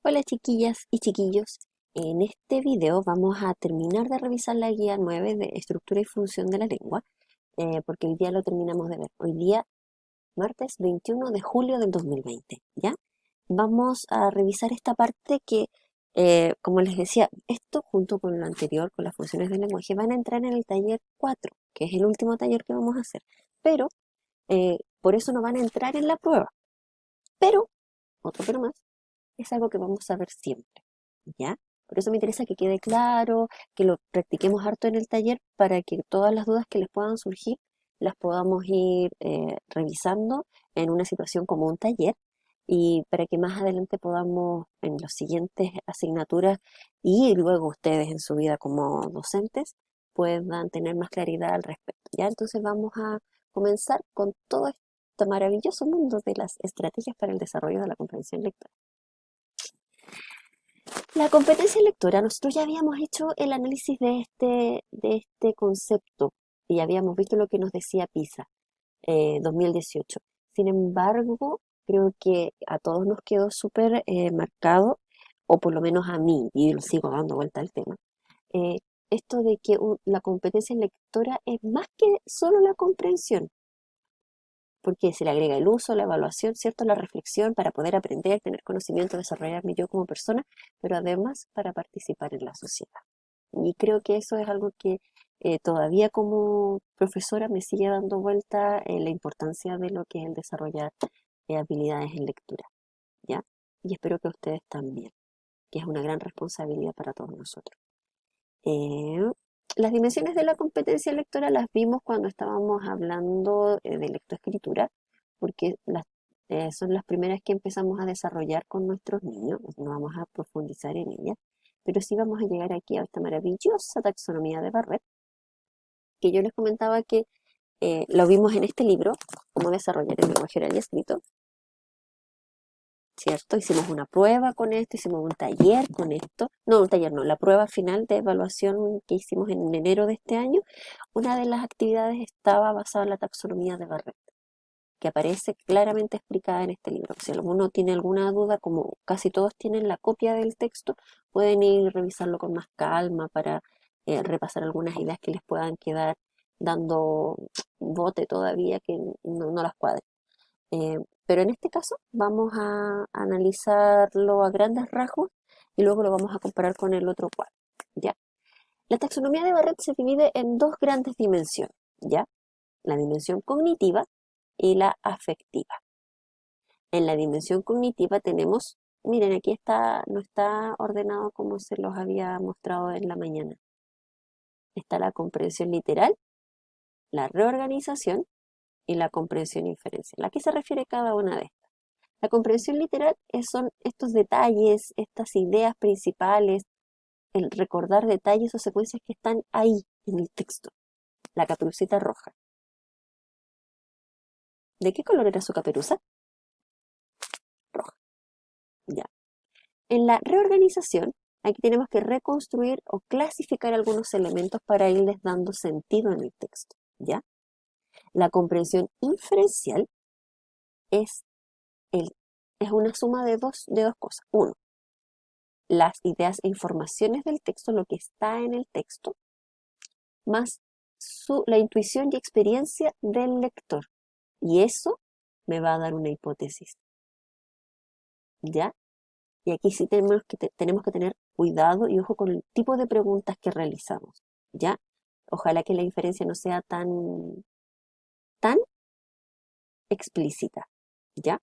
Hola chiquillas y chiquillos, en este video vamos a terminar de revisar la guía 9 de estructura y función de la lengua, porque hoy día lo terminamos de ver. Hoy día, martes 21 de julio del 2020, ¿ya? Vamos a revisar esta parte que, como les decía, esto junto con lo anterior, con las funciones del lenguaje, van a entrar en el taller 4, que es el último taller que vamos a hacer, pero por eso no van a entrar en la prueba. Pero, otro pero más, es algo que vamos a ver siempre, ¿ya? Por eso me interesa que quede claro, que lo practiquemos harto en el taller para que todas las dudas que les puedan surgir las podamos ir revisando en una situación como un taller y para que más adelante podamos en las siguientes asignaturas y luego ustedes en su vida como docentes puedan tener más claridad al respecto, ¿ya? Entonces vamos a comenzar con todo este maravilloso mundo de las estrategias para el desarrollo de la comprensión lectora. La competencia lectora, nosotros ya habíamos hecho el análisis de este concepto y habíamos visto lo que nos decía PISA 2018. Sin embargo, creo que a todos nos quedó súper marcado, o por lo menos a mí, y lo sigo dando vuelta al tema, eh, esto de que la competencia lectora es más que solo la comprensión, porque se le agrega el uso, la evaluación, ¿cierto? La reflexión para poder aprender, tener conocimiento, desarrollarme yo como persona, pero además para participar en la sociedad. Y creo que eso es algo que todavía como profesora me sigue dando vuelta la importancia de lo que es el desarrollar habilidades en lectura, ¿ya? Y espero que ustedes también, que es una gran responsabilidad para todos nosotros. Eh, las dimensiones de la competencia lectora las vimos cuando estábamos hablando de lectoescritura, porque son las primeras que empezamos a desarrollar con nuestros niños, no vamos a profundizar en ellas, pero sí vamos a llegar aquí a esta maravillosa taxonomía de Barrett, que yo les comentaba que lo vimos en este libro, Cómo desarrollar el lenguaje oral y escrito, ¿cierto? Hicimos una prueba con esto, hicimos un taller con esto, no, un taller no, la prueba final de evaluación que hicimos en enero de este año, una de las actividades estaba basada en la taxonomía de Barrett, que aparece claramente explicada en este libro. Si alguno tiene alguna duda, como casi todos tienen la copia del texto, pueden ir a revisarlo con más calma para repasar algunas ideas que les puedan quedar dando bote todavía que no las cuadren. Pero en este caso vamos a analizarlo a grandes rasgos y luego lo vamos a comparar con el otro cuadro, ¿ya? La taxonomía de Barrett se divide en dos grandes dimensiones, ¿ya? La dimensión cognitiva y la afectiva. En la dimensión cognitiva tenemos, miren, aquí está, no está ordenado como se los había mostrado en la mañana. Está la comprensión literal, la reorganización y la comprensión inferencial. ¿A qué se refiere cada una de estas? La comprensión literal son estos detalles, estas ideas principales, el recordar detalles o secuencias que están ahí en el texto. La caperucita roja. ¿De qué color era su caperuza? Roja. Ya. En la reorganización, aquí tenemos que reconstruir o clasificar algunos elementos para irles dando sentido en el texto. ¿Ya? La comprensión inferencial es, el, es una suma de dos cosas. Uno, las ideas e informaciones del texto, lo que está en el texto, más la intuición y experiencia del lector. Y eso me va a dar una hipótesis, ¿ya? Y aquí sí tenemos que tener cuidado y ojo con el tipo de preguntas que realizamos, ¿ya? Ojalá que la inferencia no sea tan explícita, ¿ya?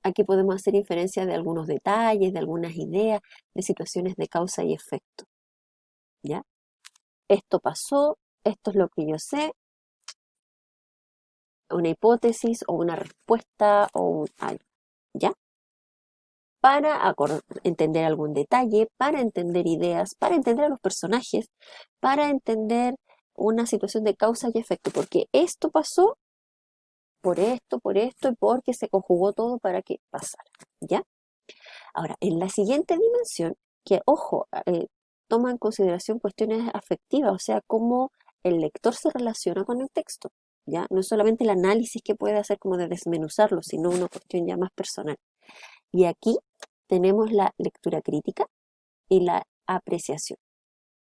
Aquí podemos hacer inferencia de algunos detalles, de algunas ideas, de situaciones de causa y efecto, ¿ya? Esto pasó, esto es lo que yo sé, una hipótesis o una respuesta o algo, ¿ya? Para entender algún detalle, para entender ideas, para entender a los personajes, para entender una situación de causa y efecto, porque esto pasó por esto y porque se conjugó todo para que pasara, ¿ya? Ahora, en la siguiente dimensión, que ojo, toma en consideración cuestiones afectivas, o sea, cómo el lector se relaciona con el texto, ¿ya? No es solamente el análisis que puede hacer como de desmenuzarlo, sino una cuestión ya más personal. Y aquí tenemos la lectura crítica y la apreciación,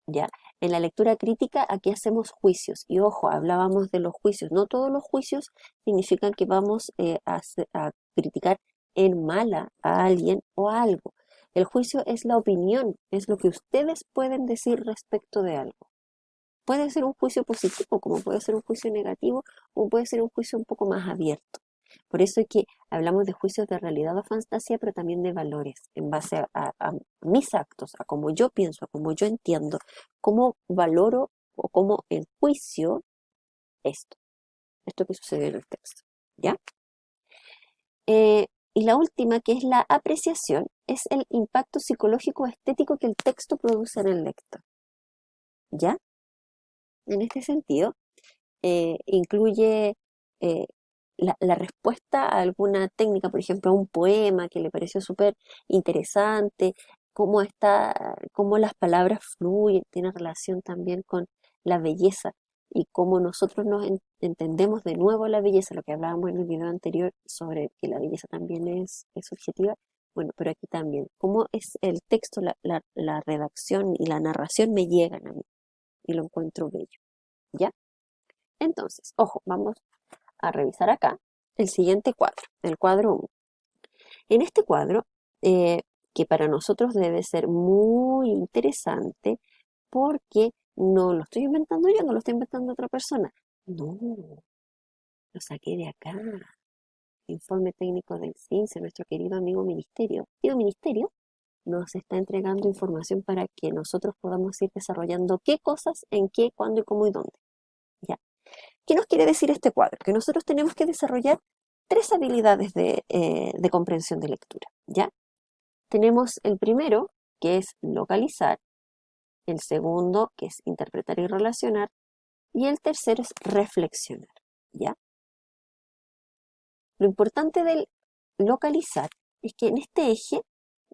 ¿ya? En la lectura crítica aquí hacemos juicios y ojo, hablábamos de los juicios. No todos los juicios significan que vamos a criticar en mala a alguien o a algo. El juicio es la opinión, es lo que ustedes pueden decir respecto de algo. Puede ser un juicio positivo, como puede ser un juicio negativo, o puede ser un juicio un poco más abierto. Por eso es que hablamos de juicios de realidad o fantasía, pero también de valores, en base a mis actos, a cómo yo pienso, a cómo yo entiendo, cómo valoro o cómo enjuicio esto que sucede en el texto. ¿Ya? Y la última, que es la apreciación, es el impacto psicológico o estético que el texto produce en el lector. ¿Ya? En este sentido, incluye eh, la respuesta a alguna técnica, por ejemplo, a un poema que le pareció súper interesante, cómo las palabras fluyen, tiene relación también con la belleza y cómo nosotros entendemos de nuevo la belleza, lo que hablábamos en el video anterior sobre que la belleza también es subjetiva. Bueno, pero aquí también, cómo es el texto, la redacción y la narración me llegan a mí y lo encuentro bello, ¿ya? Entonces, ojo, vamos a revisar acá el siguiente cuadro, el cuadro 1. En este cuadro, que para nosotros debe ser muy interesante porque no lo estoy inventando yo, no lo estoy inventando otra persona. No, lo saqué de acá. Informe técnico del CINSE, nuestro querido amigo ministerio. El ministerio nos está entregando información para que nosotros podamos ir desarrollando qué cosas, en qué, cuándo y cómo y dónde. ¿Ya? ¿Qué nos quiere decir este cuadro? Que nosotros tenemos que desarrollar tres habilidades de comprensión de lectura, ¿ya? Tenemos el primero, que es localizar, el segundo, que es interpretar y relacionar, y el tercero es reflexionar, ¿ya? Lo importante del localizar es que en este eje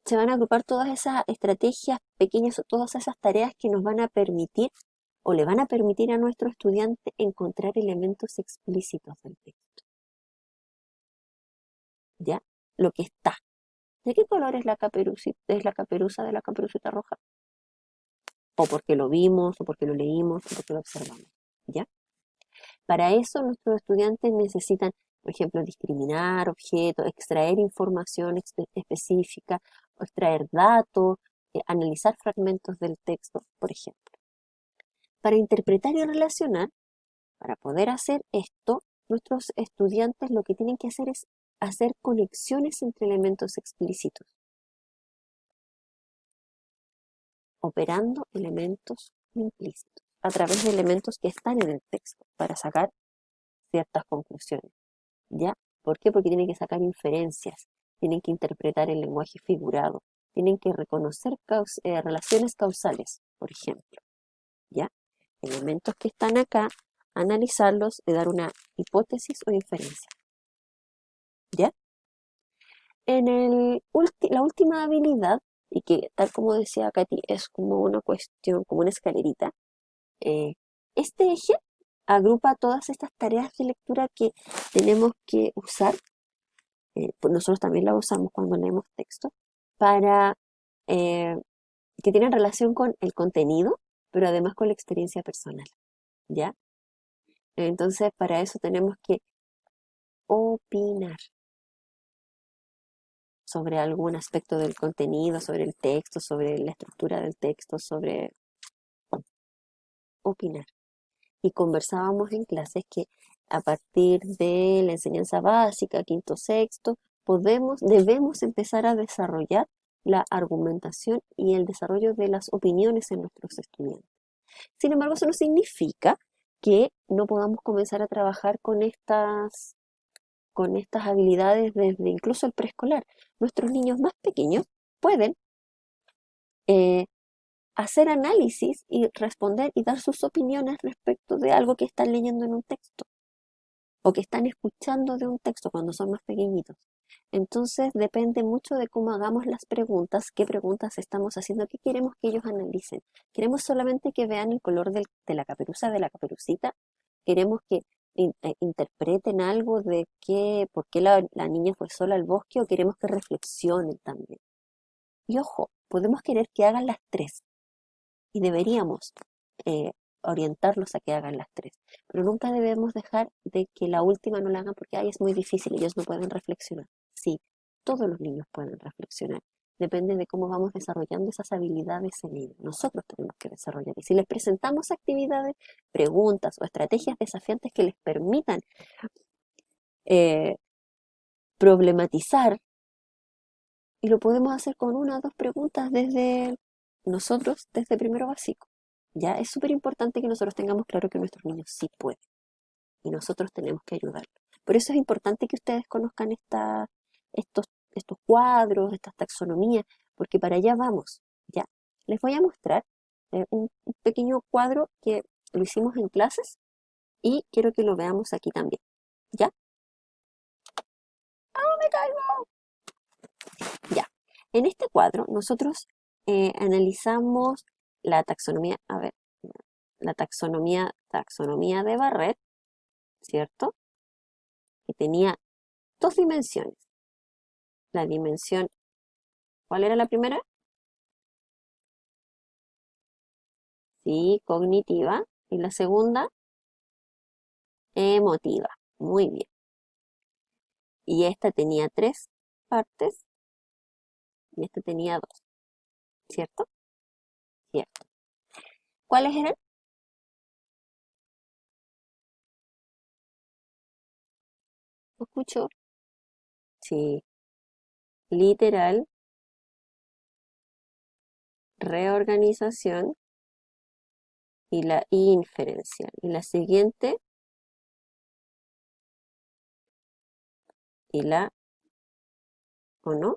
se van a agrupar todas esas estrategias pequeñas o todas esas tareas que nos van a permitir o le van a permitir a nuestro estudiante encontrar elementos explícitos del texto. ¿Ya? Lo que está. ¿De qué color es es la caperuza de la caperucita roja? O porque lo vimos, o porque lo leímos, o porque lo observamos. ¿Ya? Para eso nuestros estudiantes necesitan, por ejemplo, discriminar objetos, extraer información específica, o extraer datos, analizar fragmentos del texto, por ejemplo. Para interpretar y relacionar, para poder hacer esto, nuestros estudiantes lo que tienen que hacer es hacer conexiones entre elementos explícitos, operando elementos implícitos a través de elementos que están en el texto para sacar ciertas conclusiones. ¿Ya? ¿Por qué? Porque tienen que sacar inferencias, tienen que interpretar el lenguaje figurado, tienen que reconocer relaciones causales, por ejemplo. ¿Ya? Elementos que están acá, analizarlos y dar una hipótesis o inferencia. ¿Ya? La última habilidad, y que tal como decía Katy, es como una cuestión, como una escalerita, eh, este eje agrupa todas estas tareas de lectura que tenemos que usar, pues nosotros también las usamos cuando leemos texto, para eh, que tienen relación con el contenido, pero además con la experiencia personal, ¿ya? Entonces, para eso tenemos que opinar sobre algún aspecto del contenido, sobre el texto, sobre la estructura del texto, sobre opinar. Y conversábamos en clases que a partir de la enseñanza básica, quinto, sexto, debemos empezar a desarrollar la argumentación y el desarrollo de las opiniones en nuestros estudiantes. Sin embargo, eso no significa que no podamos comenzar a trabajar con estas habilidades desde incluso el preescolar. Nuestros niños más pequeños pueden eh, hacer análisis y responder y dar sus opiniones respecto de algo que están leyendo en un texto o que están escuchando de un texto cuando son más pequeñitos. Entonces depende mucho de cómo hagamos las preguntas, qué preguntas estamos haciendo, qué queremos que ellos analicen. ¿Queremos solamente que vean el color de la caperuza, de la caperucita? ¿Queremos que interpreten algo de por qué la niña fue sola al bosque o queremos que reflexionen también? Y ojo, podemos querer que hagan las tres y deberíamos eh, orientarlos a que hagan las tres, pero nunca debemos dejar de que la última no la hagan porque ay, es muy difícil, ellos no pueden reflexionar. Sí, todos los niños pueden reflexionar. Depende de cómo vamos desarrollando esas habilidades en ellos. Nosotros tenemos que desarrollar. Y si les presentamos actividades, preguntas o estrategias desafiantes que les permitan eh, problematizar, y lo podemos hacer con una o dos preguntas desde nosotros, desde primero básico. Ya es súper importante que nosotros tengamos claro que nuestros niños sí pueden y nosotros tenemos que ayudarlos. Por eso es importante que ustedes conozcan estos cuadros, estas taxonomías, porque para allá vamos. Ya, les voy a mostrar un pequeño cuadro que lo hicimos en clases y quiero que lo veamos aquí también. ¿Ya? ¡Ah, me caigo! Ya. En este cuadro nosotros analizamos la taxonomía, a ver, la taxonomía de Barrett, ¿cierto? Que tenía dos dimensiones. La dimensión, ¿cuál era la primera? Sí, cognitiva. Y la segunda, emotiva. Muy bien. Y esta tenía tres partes y esta tenía dos, ¿cierto? Cierto. ¿Cuáles eran? ¿Lo escucho? Sí. Literal, reorganización y la inferencial. Y la siguiente, y la, o no,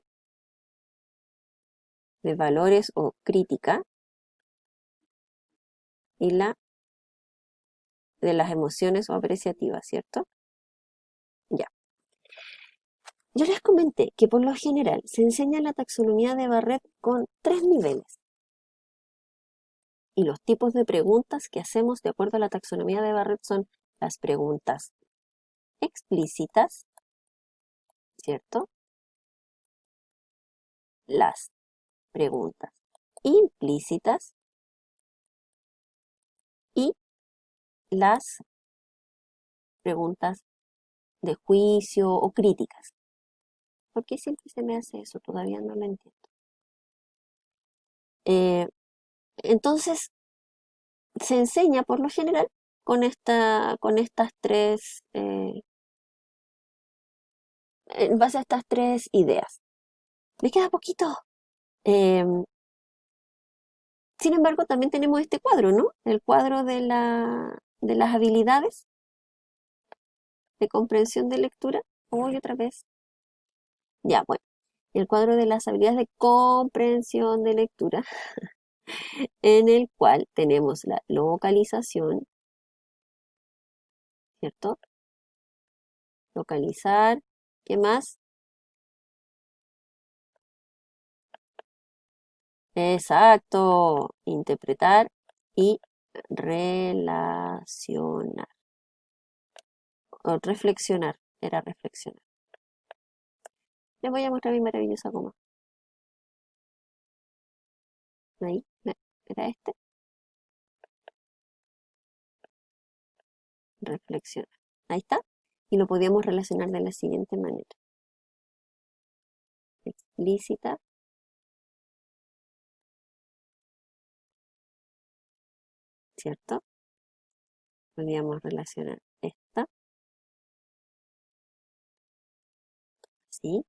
de valores o crítica, y la de las emociones o apreciativas, ¿cierto? Ya. Yo les comenté que por lo general se enseña la taxonomía de Barrett con tres niveles. Y los tipos de preguntas que hacemos de acuerdo a la taxonomía de Barrett son las preguntas explícitas, ¿cierto? Las preguntas implícitas y las preguntas de juicio o críticas. ¿Por qué siempre se me hace eso? Todavía no lo entiendo. Eh, entonces, se enseña por lo general con estas tres, en base a estas tres ideas. Me queda poquito. Em, Sin embargo, también tenemos este cuadro, ¿no? El cuadro de las habilidades de comprensión de lectura. Hoy otra vez. Ya, bueno. El cuadro de las habilidades de comprensión de lectura, en el cual tenemos la localización, ¿cierto? Localizar. ¿Qué más? Exacto. Interpretar y relacionar. O reflexionar. Era reflexionar. Les voy a mostrar mi maravillosa goma. Ahí, era este. Reflexionar. Ahí está. Y lo podíamos relacionar de la siguiente manera. Explícita, ¿cierto? Podíamos relacionar esta, ¿sí?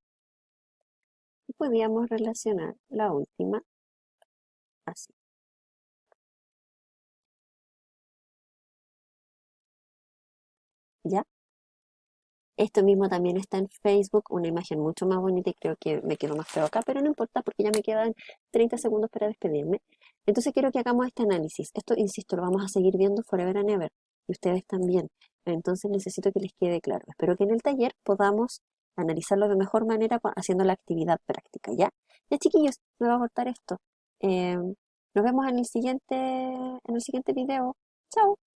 Y podíamos relacionar la última, así. ¿Ya? Esto mismo también está en Facebook, una imagen mucho más bonita y creo que me quedo más feo acá, pero no importa porque ya me quedan 30 segundos para despedirme. Entonces quiero que hagamos este análisis. Esto, insisto, lo vamos a seguir viendo forever and ever y ustedes también. Entonces necesito que les quede claro. Espero que en el taller podamos analizarlo de mejor manera haciendo la actividad práctica, ¿ya? Ya chiquillos, me va a cortar esto. Nos vemos en el siguiente video. Chao.